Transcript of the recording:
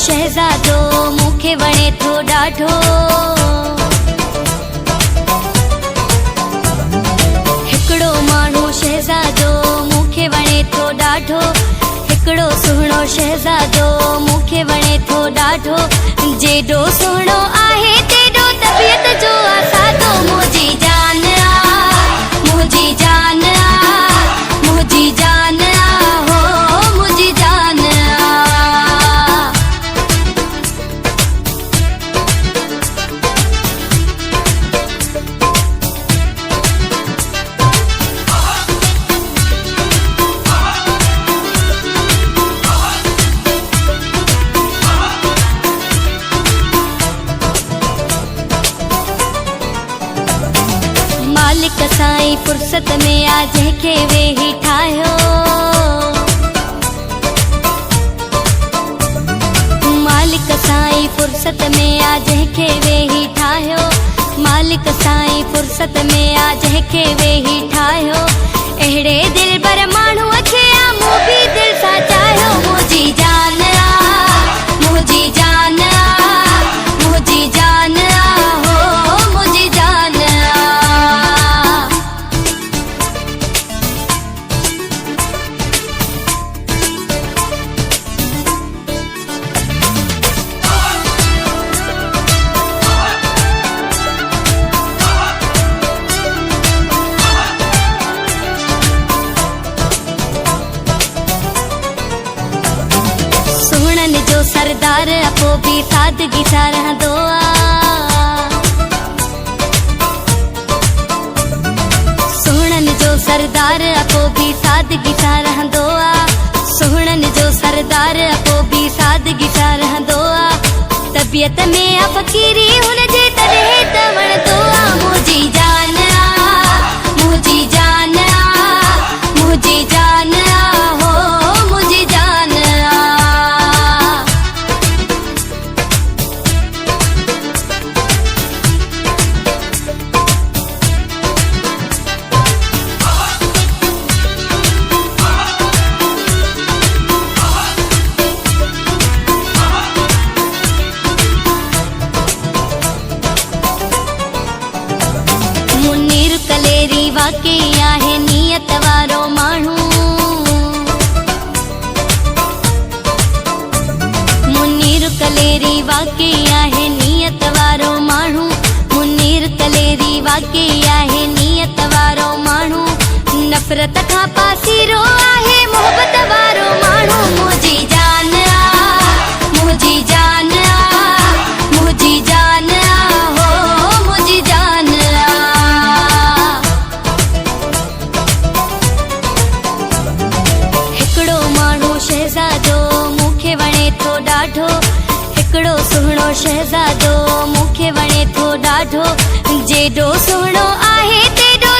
शहज़ादो मूंखे वणे थो ॾाढो। हिकिड़ो माण्हू शहज़ादो मूंखे वणे थो ॾाढो। हिकिड़ो सुहिणो शहज़ादो मूंखे वणे थो ॾाढो। जेॾो सुहिणो आहे तेॾो तबियत जो आसादो। मुंहिंजी जान आ, मुंहिंजी जान आ, मुंहिंजी जान आ, हो मुंहिंजी जान आ। मालिक साईं फुर्सत में आ जंहिंखे वेही ठाहियो। मालिक साईं फुर्सत में आ जंहिंखे वेही ठाहियो। मालिक साईं फुर्सत में आ जंहिंखे वेही ठाहियो। अहिड़े दिलबर माण्हूअ खे आ मूं बि दिल सां चाहियो। मुंहिंजी जान आ, मुंहिंजी जान आ, मुंहिंजी जान आ, हो मुंहिंजी जान आ। सुहिणनि जो सरदार अपो बि सादगी सां रहंदो आ। सुहिणनि जो सरदार अपो बि सादगी सां रहंदो आ। सुहिणनि जो सरदार अपो बि सादगी सां रहंदो आ। तबियत में आ फ़क़ीरी हुनजे तॾहिं त वणंदो आ। मुंहिंजी जान आ, मुंहिंजी जान आ, मुंहिंजी जान आ, हो मुंहिंजी जान आ। मुनीर कलेरी वाकई आहे नियत वारो माण्हू। मुनीर कलेरी वाकई आहे नियत वारो माण्हू। मुनीर कलेरी वाकई आहे नियत वारो माण्हू। नफ़रत खां पासीरो आहे मोहबत वारो माण्हू। मुंहिंजी जान आ, मुंहिंजी जान आ, मुंहिंजी जान आ, हो मुंहिंजी जान आ। हिकिड़ो माण्हू शहज़ादो मूंखे वणे थो ॾाढो। हिकिड़ो सुहिणो शहज़ादो मूंखे वणे थो ॾाढो। जेॾो सुहिणो आहे तेॾो